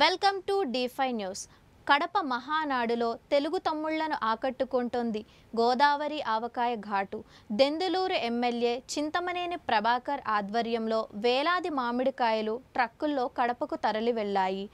Welcome to D5 news. Kadapa మహానాడులో తెలుగు తమ్ముళ్లను ఆకట్టుకుంటోంది గోదావరి ఆవకాయ ఘాటు. Denduluru MLA Chintamaneni Prabhakar ఆధ్వర్యంలో వేలాది మామిడికాయలు ట్రక్కుల్లో కడపకు తరలి వెళ్లాయి.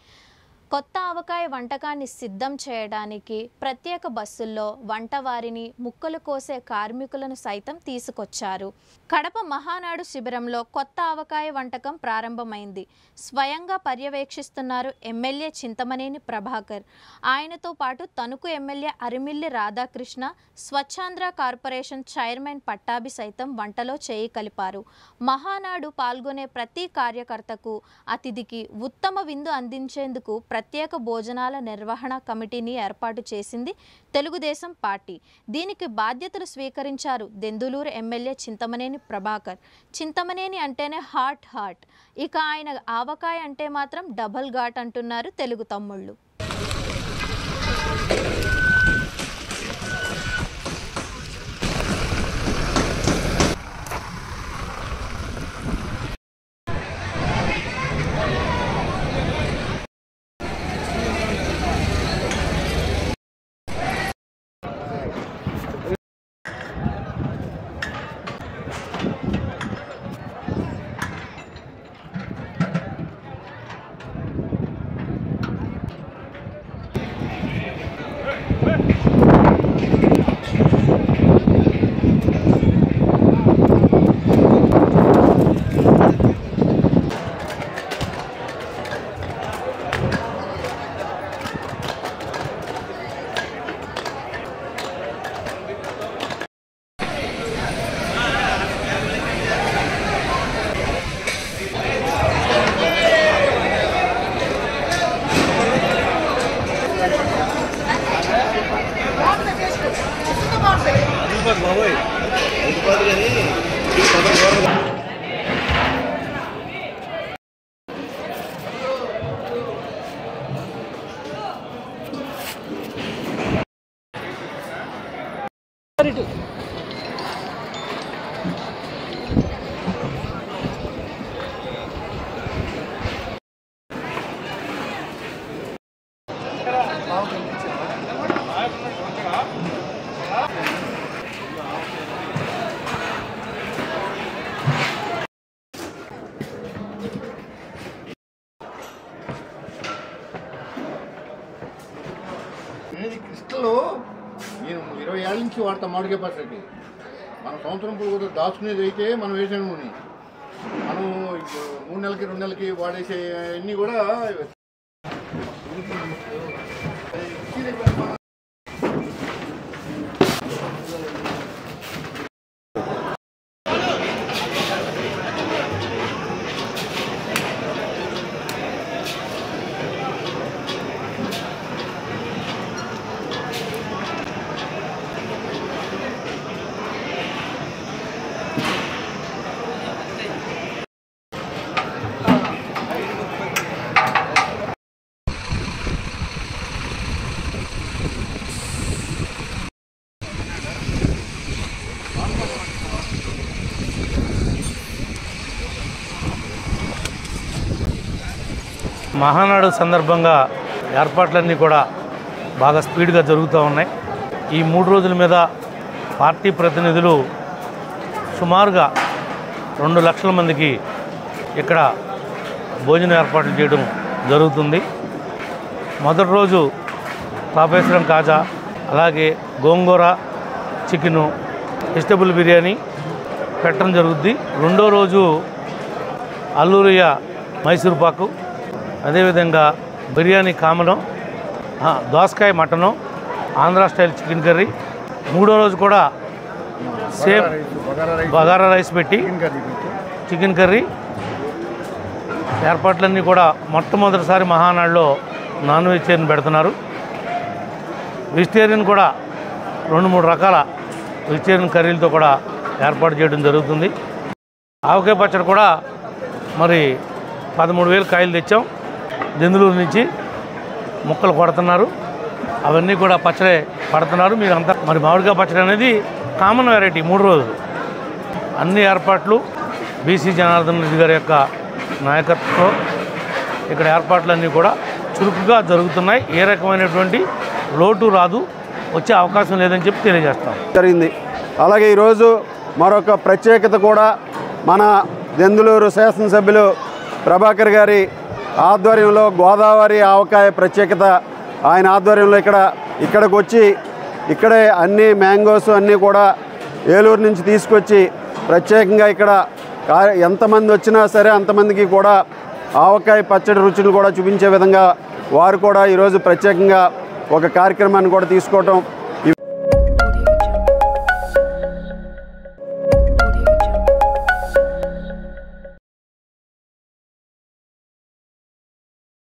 కొత్త ఆవకాయ వంటకాన్ని సిద్ధం చేయడానికి ప్రత్యేక బస్సుల్లో వంటవారిని ముక్కలు కోసే కార్మికులను సైతం తీసుకొచ్చారు. కడప మహానాడు శిబిరంలో కొత్త ఆవకాయ వంటకం ప్రారంభమైంది. స్వయంగా పర్యవేక్షిస్తున్నారు ఎమ్మెల్యే చింతమనేని ప్రభాకర్. ఆయనతో పాటు Tanuku MLA Arimilli Radhakrishna, Swachhandhra corporation chairman Pattabhi సైతం వంటలో చేయి కలిపారు. మహానాడు పాల్గొనే ప్రతి కార్యకర్తకు, అతిథికి ఉత్తమ విందు అందించేందుకు ప్రత్యేక భోజనాల నిర్వహణ కమిటీని ఏర్పాటు చేసింది తెలుగుదేశం పార్టీ. దీనికి బాధ్యతలు స్వీకరించారు దెందులూరు ఎమ్మెల్యే చింతమనేని ప్రభాకర్. చింతమనేని అంటేనే హాట్, ఇక ఆయన ఆవకాయ అంటే మాత్రం డబల్ ఘాట్ అంటున్నారు తెలుగు తమ్ముళ్ళు. క్రిస్టల్లో నేను 20 ఏళ్ళ నుంచి వాడతా మామిడికాయ పచ్చడి. మన సంవత్సరం కూడా దాచుకునేది అయితే మనం వేసాము. మనం 3 నెలలకి 2 నెలలకి వాడేసే అన్నీ కూడా మహానాడు సందర్భంగా ఏర్పాట్లన్నీ కూడా బాగా స్పీడ్గా జరుగుతూ ఉన్నాయి. ఈ 3 రోజుల మీద పార్టీ ప్రతినిధులు సుమారుగా 2 లక్షల మందికి ఇక్కడ భోజన ఏర్పాట్లు చేయడం జరుగుతుంది. మొదటి రోజు తాపేశ్వరం కాజా, అలాగే గోంగూర చికెను, వెజిటబుల్ బిర్యానీ పెట్టడం జరుగుద్ది. రెండో రోజు అల్లూరియ మైసూర్ పాకు, అదేవిధంగా బిర్యానీ కామను, దోసకాయ mutton, Andhra style chicken curry. మూడో రోజు కూడా సేమ్ బగారా రైస్ పెట్టి చికెన్ కర్రీ ఏర్పాట్లన్నీ కూడా మొట్టమొదటిసారి మహానాడులో నాన్ వెజిటేరియన్ పెడుతున్నారు. వెజిటేరియన్ కూడా 2-3 రకాల వెజిటేరియన్ కర్రీలతో కూడా ఏర్పాటు చేయడం జరుగుతుంది. ఆవకాయ పచ్చడి కూడా మరి 13,000 కాయలు తెచ్చాం. దెందులూరు నుంచి ముక్కలు కొడుతున్నారు, అవన్నీ కూడా పచ్చడి పడుతున్నారు. మీరంతా మరి మామిడికాయ పచ్చడి అనేది కామన్ వెరైటీ 3 రోజులు. అన్ని ఏర్పాట్లు బీసీ జనార్దన్ రెడ్డి గారి యొక్క నాయకత్వంలో ఇక్కడ ఏర్పాట్లన్నీ కూడా చురుకుగా జరుగుతున్నాయి. ఏ రకమైనటువంటి లోటు రాదు, వచ్చే అవకాశం లేదని చెప్పి తెలియజేస్తాం జరిగింది. అలాగే ఈరోజు మరొక ప్రత్యేకత కూడా మన దెందులూరు శాసనసభ్యులు ప్రభాకర్ గారి ఆధ్వర్యంలో గోదావరి ఆవకాయ ప్రత్యేకత. ఆయన ఆధ్వర్యంలో ఇక్కడికి వచ్చి ఇక్కడే అన్ని మ్యాంగోస్ అన్నీ కూడా ఏలూరు నుంచి తీసుకొచ్చి ప్రత్యేకంగా ఇక్కడ ఎంతమంది వచ్చినా సరే అంతమందికి కూడా ఆవకాయ పచ్చడి రుచులు కూడా చూపించే విధంగా వారు కూడా ఈరోజు ప్రత్యేకంగా ఒక కార్యక్రమాన్ని కూడా తీసుకోవటం